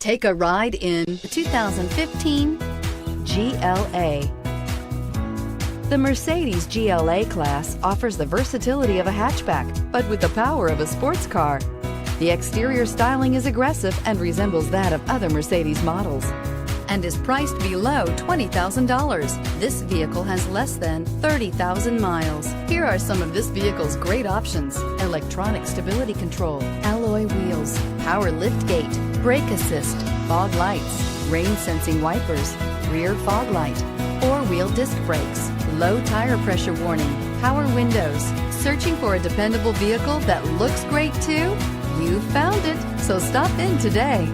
Take a ride in the 2015 GLA. The Mercedes GLA class offers the versatility of a hatchback, but with the power of a sports car. The exterior styling is aggressive and resembles that of other Mercedes models and is priced below $20,000. This vehicle has less than 30,000 miles. Here are some of this vehicle's great options: electronic stability control, alloy wheels, power liftgate, brake assist, fog lights, rain sensing wipers, rear fog light, four-wheel disc brakes, low tire pressure warning, power windows. Searching for a dependable vehicle that looks great too? You found it, so stop in today.